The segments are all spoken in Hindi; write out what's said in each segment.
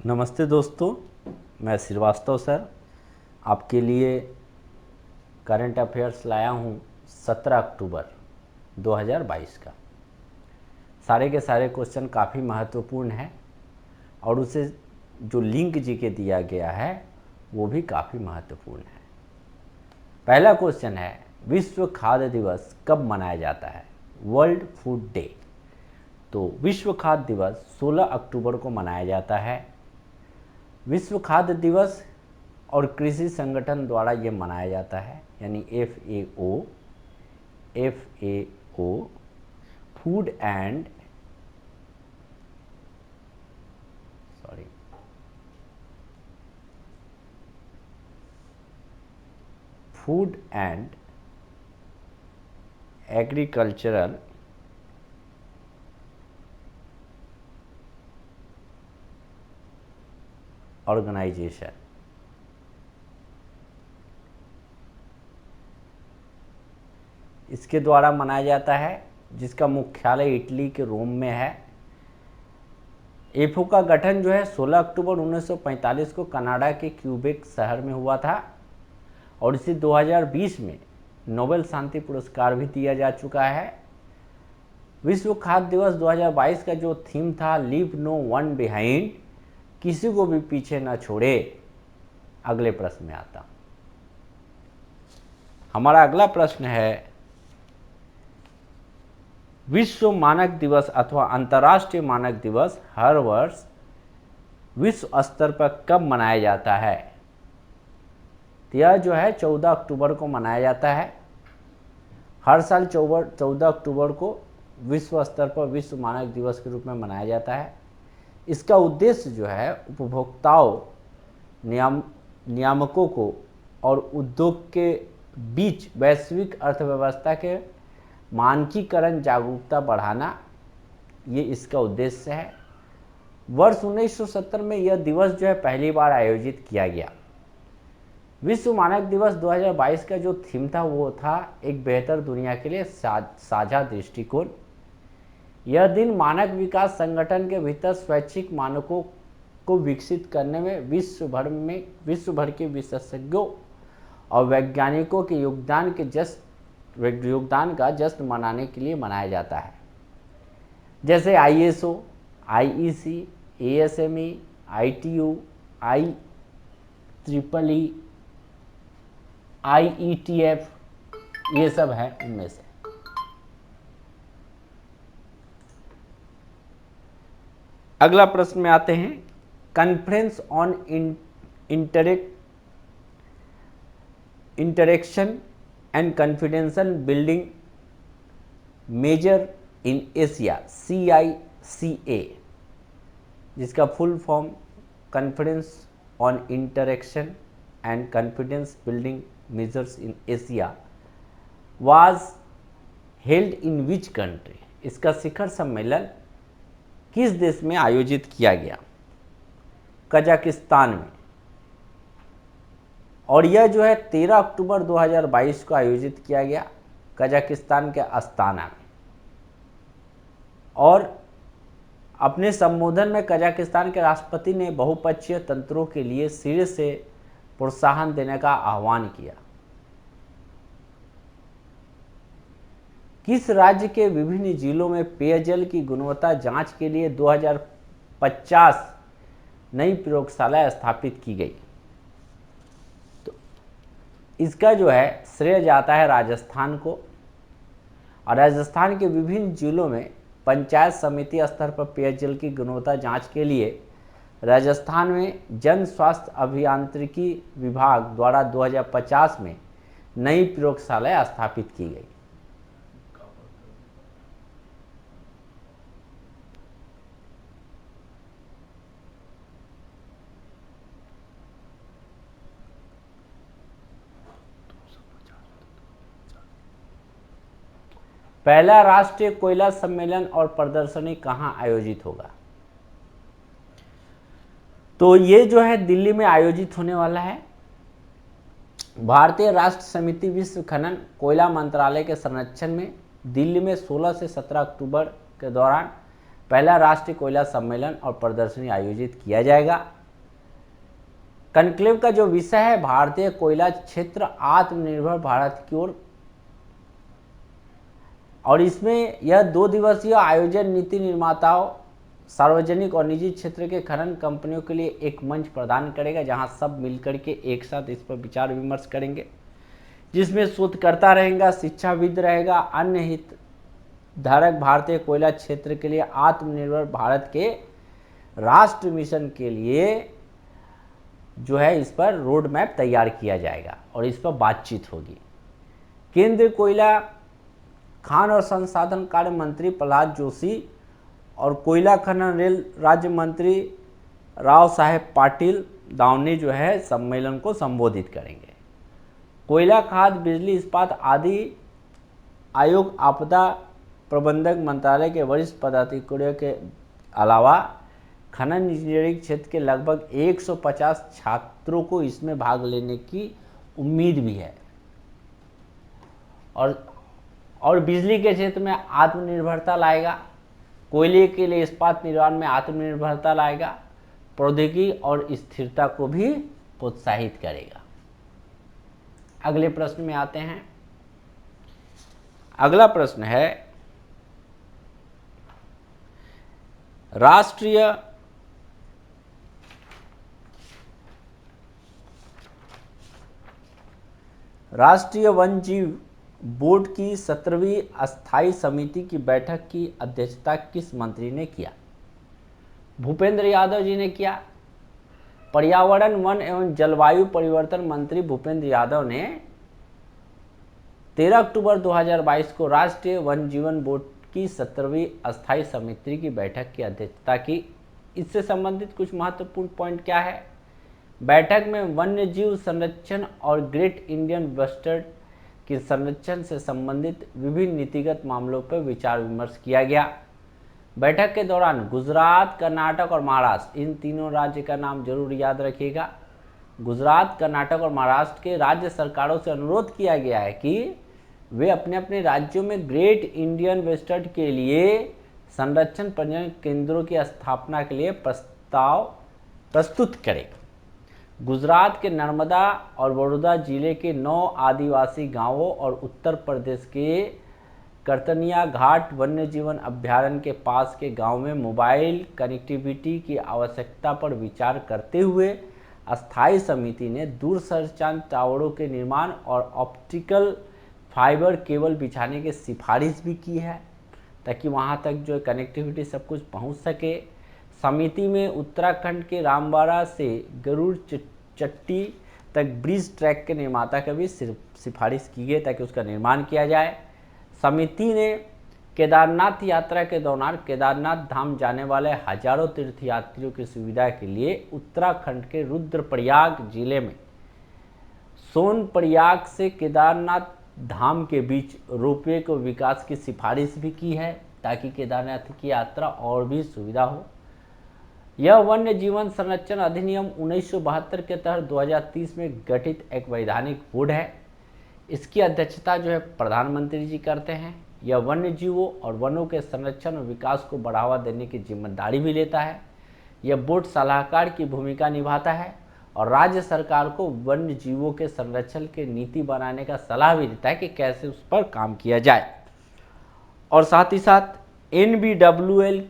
नमस्ते दोस्तों, मैं श्रीवास्तव सर आपके लिए करंट अफेयर्स लाया हूँ 17 अक्टूबर 2022 का। सारे के सारे क्वेश्चन काफ़ी महत्वपूर्ण हैं और उसे जो लिंक जी के दिया गया है वो भी काफ़ी महत्वपूर्ण है। पहला क्वेश्चन है, विश्व खाद्य दिवस कब मनाया जाता है? World food day. तो विश्व खाद्य दिवस 16 अक्टूबर को मनाया जाता है। विश्व खाद्य दिवस और कृषि संगठन द्वारा ये मनाया जाता है, यानी FAO food and sorry food and agricultural organisation. इसके द्वारा मनाया जाता है, जिसका मुख्यालय इटली के रोम में है। एफओ का गठन जो है 16 अक्टूबर 1945 को कनाडा के क्यूबेक शहर में हुआ था और इसे 2020 में नोबेल शांति पुरस्कार भी दिया जा चुका है। विश्व खाद्य दिवस 2022 का जो थीम था, लीव नो वन बिहाइंड, किसी को भी पीछे न छोड़े, अगले प्रश्न में आता। हमारा अगला प्रश्न है, विश्व मानक दिवस अथवा अंतर्राष्ट्रीय मानक दिवस हर वर्ष विश्व स्तर पर कब मनाया जाता है? यह जो है 14 अक्टूबर को मनाया जाता है। हर साल 14 अक्टूबर को विश्व स्तर पर विश्व मानक दिवस के रूप में मनाया जाता है। इसका उद्देश्य जो है उपभोक्ताओं, नियामकों को और उद्योग के बीच वैश्विक अर्थव्यवस्था के मानकीकरण जागरूकता बढ़ाना, ये इसका उद्देश्य है। वर्ष 1970 में यह दिवस जो है पहली बार आयोजित किया गया। विश्व मानक दिवस 2022 का जो थीम था वो था एक बेहतर दुनिया के लिए साझा दृष्टिकोण। यह दिन मानक विकास संगठन के भीतर स्वैच्छिक मानकों को विकसित करने में विश्व भर के विशेषज्ञों और वैज्ञानिकों के योगदान का जश्न मनाने के लिए मनाया जाता है। जैसे ISO, IEC, ASME, ITU, IEEE, IETF, ये सब है इनमें से। अगला प्रश्न में आते हैं, conference on interaction and confidential building measure in Asia, CICA, जिसका full form conference on interaction and confidence building measures in Asia was held in which country? इसका शिखर सम्मेलन किस देश में आयोजित किया गया? कजाकिस्तान में। और यह जो है 13 अक्टूबर 2022 को आयोजित किया गया कजाकिस्तान के अस्ताना में। और अपने संबोधन में कजाकिस्तान के राष्ट्रपति ने बहुपक्षीय तंत्रों के लिए सिरे से प्रोत्साहन देने का आह्वान किया। किस राज्य के विभिन्न जिलों में पेयजल की गुणवत्ता जांच के लिए 2050 नई प्रयोगशाला स्थापित की गई? तो इसका जो है श्रेय जाता है राजस्थान को। और राजस्थान के विभिन्न जिलों में पंचायत समिति स्तर पर पेयजल की गुणवत्ता जांच के लिए राजस्थान में जन स्वास्थ्य अभियांत्रिकी विभाग द्वारा 2050 में नई प्रयोगशाला स्थापित की गई। पहला राष्ट्रीय कोयला सम्मेलन और प्रदर्शनी कहाँ आयोजित होगा? तो ये जो है दिल्ली में आयोजित होने वाला है। भारतीय राष्ट्र समिति विश्व खनन कोयला मंत्रालय के संरक्षण में दिल्ली में 16 से 17 अक्टूबर के दौरान पहला राष्ट्रीय कोयला सम्मेलन और प्रदर्शनी आयोजित किया जाएगा। कनक्लेव का जो विषय है भारतीय कोयला क्षेत्र आत्मनिर्भर भारत की ओर, और इसमें यह 2 दिवसीय आयोजन नीति निर्माताओं, सार्वजनिक और निजी क्षेत्र के खनन कंपनियों के लिए एक मंच प्रदान करेगा, जहां सब मिलकर के एक साथ इस पर विचार विमर्श करेंगे, जिसमें शोधकर्ता रहेगा, शिक्षाविद रहेगा, अन्य हितधारक भारतीय कोयला क्षेत्र के लिए आत्मनिर्भर भारत के राष्ट्र मिशन के लिए जो है इस पर रोड मैप तैयार किया जाएगा और इस पर बातचीत होगी। केंद्रीय कोयला, खान और संसाधन कार्य मंत्री प्रहलाद जोशी और कोयला खनन रेल राज्य मंत्री राव साहेब पाटिल दावने जो है सम्मेलन को संबोधित करेंगे। कोयला, खाद, बिजली, इस्पात आदि आयोग, आपदा प्रबंधक मंत्रालय के वरिष्ठ पदाधिकारियों के अलावा खनन इंजीनियरिंग क्षेत्र के लगभग 150 छात्रों को इसमें भाग लेने की उम्मीद भी है। और बिजली के क्षेत्र में आत्मनिर्भरता लाएगा, कोयले के लिए इस्पात निर्माण में आत्मनिर्भरता लाएगा, प्रौद्योगिकी और स्थिरता को भी प्रोत्साहित करेगा। अगले प्रश्न में आते हैं। अगला प्रश्न है राष्ट्रीय वन्यजीव बोर्ड की 17वीं अस्थायी समिति की बैठक की अध्यक्षता किस मंत्री ने किया? भूपेंद्र यादव जी ने किया। पर्यावरण, वन एवं जलवायु परिवर्तन मंत्री भूपेंद्र यादव ने 13 अक्टूबर 2022 को राष्ट्रीय वन्यजीव बोर्ड की 17वीं अस्थायी समिति की बैठक की अध्यक्षता की। इससे संबंधित कुछ महत्वपूर्ण पॉइंट क्या है? बैठक में वन्यजीव संरक्षण और ग्रेट इंडियन बस्टर्ड के संरक्षण से संबंधित विभिन्न नीतिगत मामलों पर विचार विमर्श किया गया। बैठक के दौरान गुजरात, कर्नाटक और महाराष्ट्र, इन तीनों राज्य का नाम जरूर याद रखिएगा। गुजरात, कर्नाटक और महाराष्ट्र के राज्य सरकारों से अनुरोध किया गया है कि वे अपने अपने राज्यों में ग्रेट इंडियन वेस्टर्न के लिए संरक्षण प्रजनन केंद्रों की स्थापना के लिए प्रस्ताव प्रस्तुत करें। गुजरात के नर्मदा और बड़ौदा जिले के 9 आदिवासी गांवों और उत्तर प्रदेश के कर्तनिया घाट वन्यजीवन अभयारण्य के पास के गांव में मोबाइल कनेक्टिविटी की आवश्यकता पर विचार करते हुए अस्थायी समिति ने दूरसंचार टावरों के निर्माण और ऑप्टिकल फाइबर केबल बिछाने की सिफारिश भी की है, ताकि वहां तक जो कनेक्टिविटी सब कुछ पहुंच सके। समिति में उत्तराखंड के रामबाड़ा से गरुड़ चट्टी तक ब्रिज ट्रैक के निर्माता का भी सिफारिश की गई, ताकि उसका निर्माण किया जाए। समिति ने केदारनाथ यात्रा के दौरान केदारनाथ धाम जाने वाले हजारों तीर्थयात्रियों की सुविधा के लिए उत्तराखंड के रुद्रप्रयाग जिले में सोनप्रयाग से केदारनाथ धाम के बीच रोपवे को विकास की सिफारिश भी की है, ताकि केदारनाथ की यात्रा और भी सुविधा हो। यह वन्य जीवन संरक्षण अधिनियम 1972 के तहत 2030 में गठित एक वैधानिक बोर्ड है। इसकी अध्यक्षता जो है प्रधानमंत्री जी करते हैं। यह वन्य जीवों और वनों के संरक्षण और विकास को बढ़ावा देने की जिम्मेदारी भी लेता है। यह बोर्ड सलाहकार की भूमिका निभाता है और राज्य सरकार को वन्य जीवों के संरक्षण की नीति बनाने का सलाह भी देता है कि कैसे उस पर काम किया जाए। और साथ ही साथ NBWL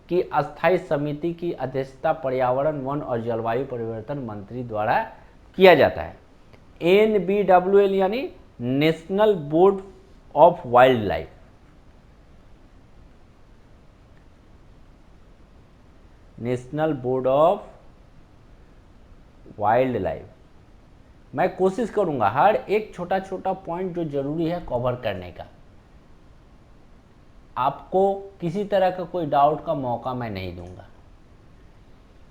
की अस्थायी समिति की अध्यक्षता पर्यावरण, वन और जलवायु परिवर्तन मंत्री द्वारा किया जाता है। NBWL यानी national board of wild life. National board of wild life. मैं कोशिश करूंगा हर एक छोटा छोटा पॉइंट जो जरूरी है कवर करने का। आपको किसी तरह का कोई डाउट का मौका मैं नहीं दूंगा।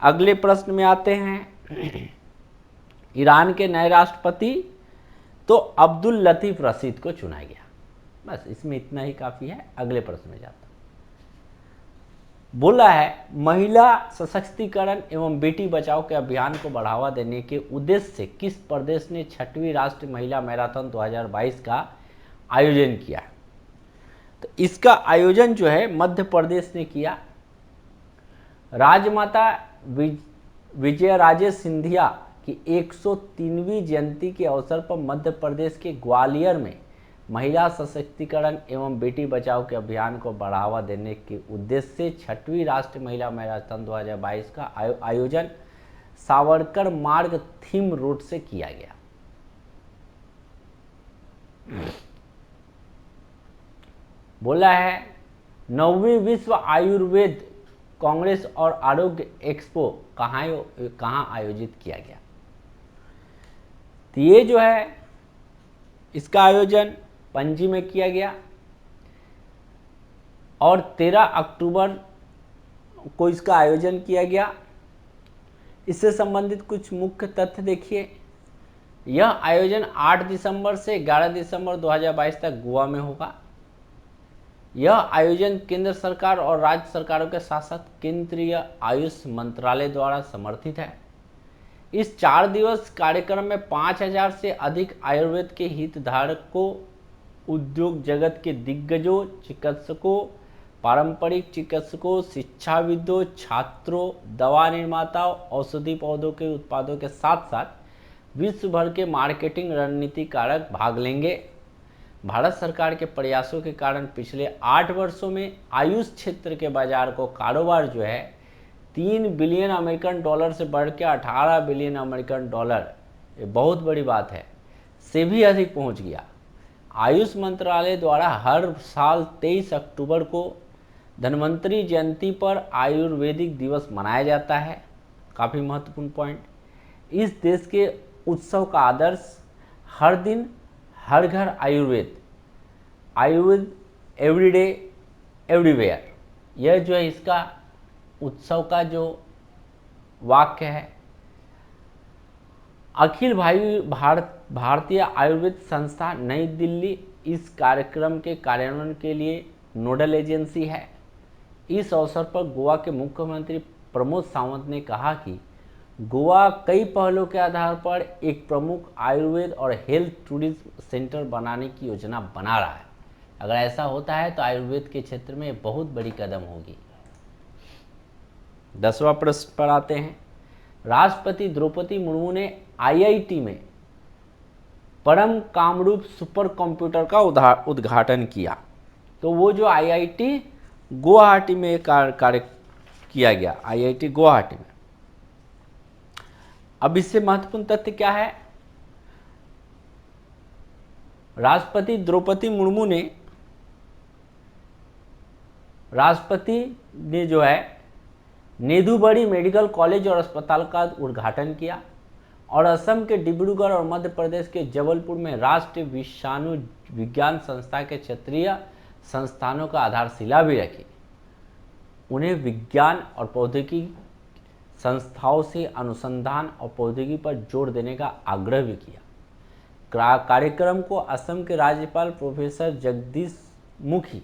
अगले प्रश्न में आते हैं। ईरान के नए राष्ट्रपति तो अब्दुल लतीफ रशीद को चुना गया। बस इसमें इतना ही काफ़ी है। अगले प्रश्न में जाता हूं। बोला है महिला सशक्तिकरण एवं बेटी बचाओ के अभियान को बढ़ावा देने के उद्देश्य से किस प्रदेश ने 6वीं राष्ट्रीय महिला मैराथन 2022 का आयोजन किया? तो इसका आयोजन जो है मध्य प्रदेश ने किया। राजमाता विजयाराजे सिंधिया की 103वीं जयंती के अवसर पर मध्य प्रदेश के ग्वालियर में महिला सशक्तिकरण एवं बेटी बचाओ के अभियान को बढ़ावा देने के उद्देश्य से 6वीं राष्ट्रीय महिला मैराथन 2022 का आयोजन सावरकर मार्ग थीम रोड से किया गया। बोला है 9वीं विश्व आयुर्वेद कांग्रेस और आरोग्य एक्सपो कहाँ आयोजित किया गया। तो ये जो है इसका आयोजन पणजी में किया गया और 13 अक्टूबर को इसका आयोजन किया गया। इससे संबंधित कुछ मुख्य तथ्य देखिए। यह आयोजन 8 दिसंबर से 11 दिसंबर 2022 तक गोवा में होगा। यह आयोजन केंद्र सरकार और राज्य सरकारों के साथ साथ केंद्रीय आयुष मंत्रालय द्वारा समर्थित है। इस 4 दिवस कार्यक्रम में 5000 से अधिक आयुर्वेद के हितधारकों, उद्योग जगत के दिग्गजों, चिकित्सकों, पारंपरिक चिकित्सकों, शिक्षाविदों, छात्रों, दवा निर्माताओं, औषधि पौधों के उत्पादों के साथ साथ विश्व भर के मार्केटिंग रणनीतिकारक भाग लेंगे। भारत सरकार के प्रयासों के कारण पिछले 8 वर्षों में आयुष क्षेत्र के बाजार को कारोबार जो है 3 बिलियन अमेरिकन डॉलर से बढ़ के 18 बिलियन अमेरिकन डॉलर, ये बहुत बड़ी बात है, से भी अधिक पहुंच गया। आयुष मंत्रालय द्वारा हर साल 23 अक्टूबर को धन्वंतरी जयंती पर आयुर्वेदिक दिवस मनाया जाता है। काफ़ी महत्वपूर्ण पॉइंट। इस देश के उत्सव का आदर्श हर दिन हर घर आयुर्वेद, आयुर्वेद एवरीडे एवरीवेयर, यह जो है इसका उत्सव का जो वाक्य है। अखिल भारतीय आयुर्वेद संस्था नई दिल्ली इस कार्यक्रम के कार्यान्वयन के लिए नोडल एजेंसी है। इस अवसर पर गोवा के मुख्यमंत्री प्रमोद सावंत ने कहा कि गोवा कई पहलों के आधार पर एक प्रमुख आयुर्वेद और हेल्थ टूरिज्म सेंटर बनाने की योजना बना रहा है। अगर ऐसा होता है तो आयुर्वेद के क्षेत्र में बहुत बड़ी कदम होगी। 10वां प्रश्न पर आते हैं। राष्ट्रपति द्रौपदी मुर्मू ने आईआईटी में परम कामरूप सुपर कंप्यूटर का उद्घाटन किया। तो वो जो आईआईटी गुवाहाटी में कार्य किया गया, आईआईटी गुवाहाटी में। अब इससे महत्वपूर्ण तथ्य क्या है। राष्ट्रपति द्रौपदी मुर्मू ने जो है नेदुबड़ी मेडिकल कॉलेज और अस्पताल का उद्घाटन किया और असम के डिब्रूगढ़ और मध्य प्रदेश के जबलपुर में राष्ट्रीय विषाणु विज्ञान संस्था के क्षेत्रीय संस्थानों का आधारशिला भी रखी। उन्हें विज्ञान और प्रौद्योगिकी संस्थाओं से अनुसंधान और प्रौद्योगिकी पर जोर देने का आग्रह भी किया। कार्यक्रम को असम के राज्यपाल प्रोफेसर जगदीश मुखी,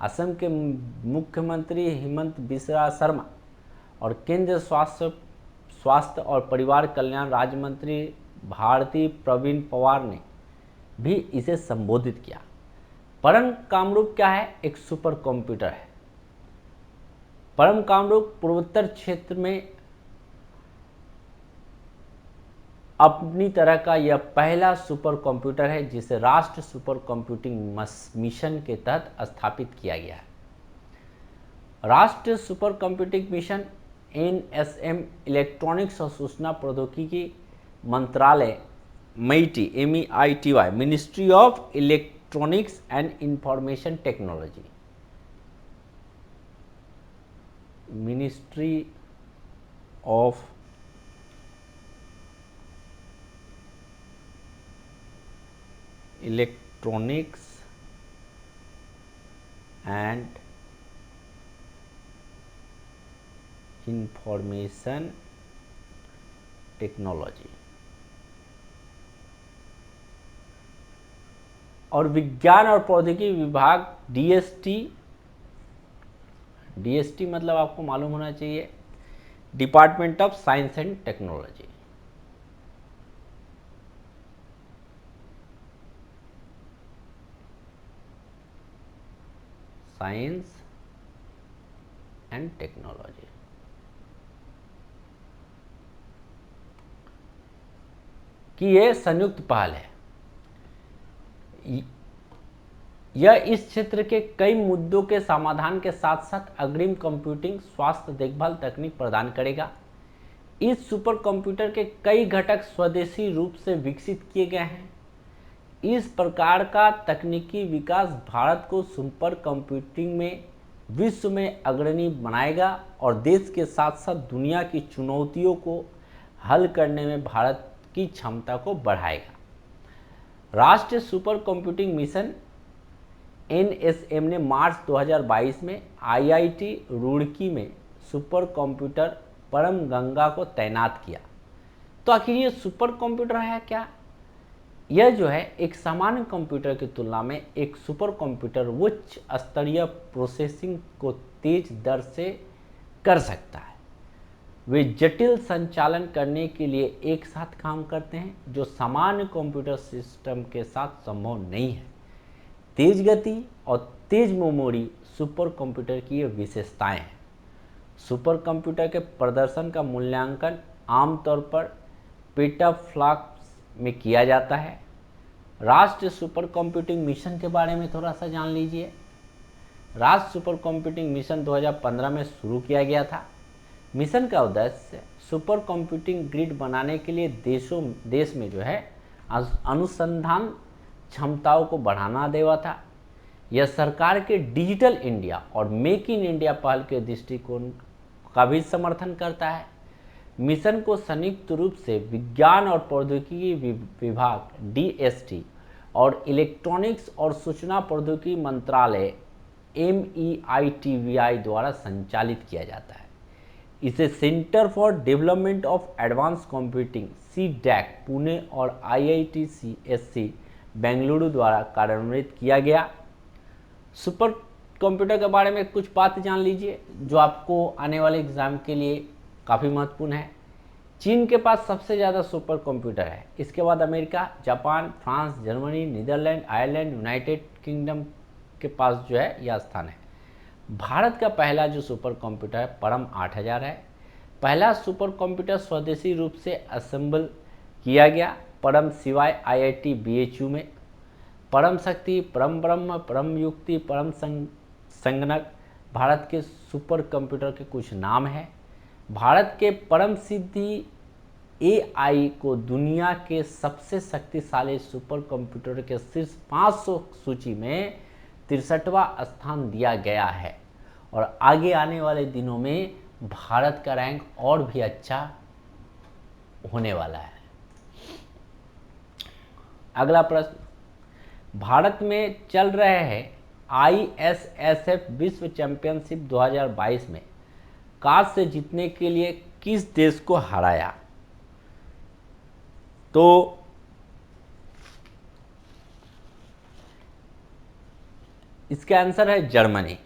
असम के मुख्यमंत्री हिमंत बिस्वा शर्मा और केंद्रीय स्वास्थ्य और परिवार कल्याण राज्य मंत्री भारती प्रवीण पवार ने भी इसे संबोधित किया। परम कामरूप क्या है? एक सुपर कंप्यूटर है। परम कामरूप पूर्वोत्तर क्षेत्र में अपनी तरह का यह पहला सुपर कंप्यूटर है जिसे राष्ट्रीय सुपर कंप्यूटिंग मिशन के तहत स्थापित किया गया है। राष्ट्रीय super computing mission NSM electronics और सूचना प्रौद्योगिकी मंत्रालय MEITY ministry of electronics and information technology, ministry of electronics and information technology और विज्ञान और प्रौद्योगिकी विभाग डीएसटी मतलब आपको मालूम होना चाहिए department of science and technology. Science and technology कि ये संयुक्त पहल है। यह इस क्षेत्र के कई मुद्दों के समाधान के साथ साथ अग्रिम कंप्यूटिंग, स्वास्थ्य देखभाल तकनीक प्रदान करेगा। इस सुपर कंप्यूटर के कई घटक स्वदेशी रूप से विकसित किए गए हैं। इस प्रकार का तकनीकी विकास भारत को सुपर कंप्यूटिंग में विश्व में अग्रणी बनाएगा और देश के साथ साथ दुनिया की चुनौतियों को हल करने में भारत की क्षमता को बढ़ाएगा। राष्ट्रीय सुपर कंप्यूटिंग मिशन NSM ने मार्च 2022 में IIT रुड़की में सुपर कंप्यूटर परम गंगा को तैनात किया। तो आखिर ये सुपर कंप्यूटर है क्या? यह जो है एक सामान्य कंप्यूटर की तुलना में एक सुपर कंप्यूटर उच्च स्तरीय प्रोसेसिंग को तेज दर से कर सकता है। वे जटिल संचालन करने के लिए एक साथ काम करते हैं, जो सामान्य कंप्यूटर सिस्टम के साथ संभव नहीं है। तेज गति और तेज मेमोरी सुपर कंप्यूटर की ये विशेषताएं हैं। सुपर कंप्यूटर के प्रदर्शन का मूल्यांकन आमतौर पर पेटाफ्लॉप्स में किया जाता है। राष्ट्रीय सुपर कंप्यूटिंग मिशन के बारे में थोड़ा सा जान लीजिए। राष्ट्रीय सुपर कंप्यूटिंग मिशन 2015 में शुरू किया गया था। मिशन का उद्देश्य सुपर कंप्यूटिंग ग्रिड बनाने के लिए देश में जो है अनुसंधान क्षमताओं को बढ़ाना देवा था। यह सरकार के डिजिटल इंडिया और मेक इन इंडिया पहल के दृष्टिकोण का भी समर्थन करता है। मिशन को संयुक्त रूप से विज्ञान और प्रौद्योगिकी विभाग DST और इलेक्ट्रॉनिक्स और सूचना प्रौद्योगिकी मंत्रालय MEITVI द्वारा संचालित किया जाता है। इसे centre for development of advance computing CDAC Pune और IIT बेंगलुरु द्वारा कार्यान्वित किया गया। सुपर कंप्यूटर के बारे में कुछ बात जान लीजिए जो आपको आने वाले एग्जाम के लिए काफ़ी महत्वपूर्ण है। चीन के पास सबसे ज़्यादा सुपर कंप्यूटर है। इसके बाद America, Japan, France, Germany, Netherland, Ireland, United Kingdom के पास जो है यह स्थान है। भारत का पहला जो सुपर कंप्यूटर है परम 8000 है। पहला सुपर कंप्यूटर स्वदेशी रूप से असेंबल किया गया। परम सिवाय IIT BHU में। परम शक्ति, परम ब्रह्म, परम युक्ति, परम संगणक भारत के सुपर कंप्यूटर के कुछ नाम हैं। भारत के परम सिद्धि AI को दुनिया के सबसे शक्तिशाली सुपर कंप्यूटर के शीर्ष 500 सूची में 63वां स्थान दिया गया है और आगे आने वाले दिनों में भारत का रैंक और भी अच्छा होने वाला है। अगला प्रश्न, भारत में चल रहे हैं ISSF विश्व चैंपियनशिप 2022 में कांस्य से जीतने के लिए किस देश को हराया? तो इसका आंसर है जर्मनी।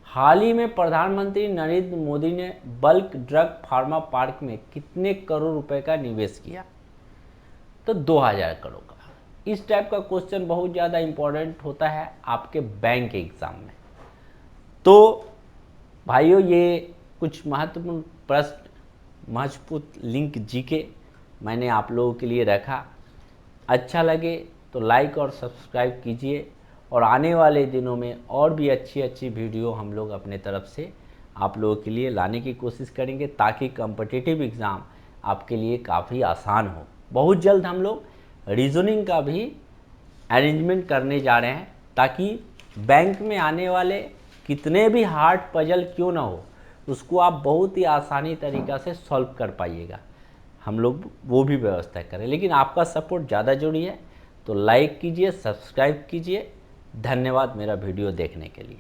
हाल ही में प्रधानमंत्री नरेंद्र मोदी ने बल्क ड्रग फार्मा पार्क में कितने करोड़ रुपए का निवेश किया? तो 2000 करोड़ का। इस टाइप का क्वेश्चन बहुत ज़्यादा इंपॉर्टेंट होता है आपके बैंक के एग्जाम में। तो भाइयों, ये कुछ महत्वपूर्ण प्रश्न, महत्वपूर्ण लिंक जीके मैंने आप लोगों के लिए रखा। अच्छा लगे तो लाइक और सब्सक्राइब कीजिए और आने वाले दिनों में और भी अच्छी अच्छी वीडियो हम लोग अपने तरफ से आप लोगों के लिए लाने की कोशिश करेंगे ताकि कॉम्पिटिटिव एग्ज़ाम आपके लिए काफ़ी आसान हो। बहुत जल्द हम लोग रीजनिंग का भी अरेंजमेंट करने जा रहे हैं ताकि बैंक में आने वाले कितने भी हार्ड पजल क्यों ना हो उसको आप बहुत ही आसानी तरीक़ा से सॉल्व कर पाइएगा। हम लोग वो भी व्यवस्था करें, लेकिन आपका सपोर्ट ज़्यादा जरूरी है। तो लाइक कीजिए, सब्सक्राइब कीजिए। धन्यवाद मेरा वीडियो देखने के लिए।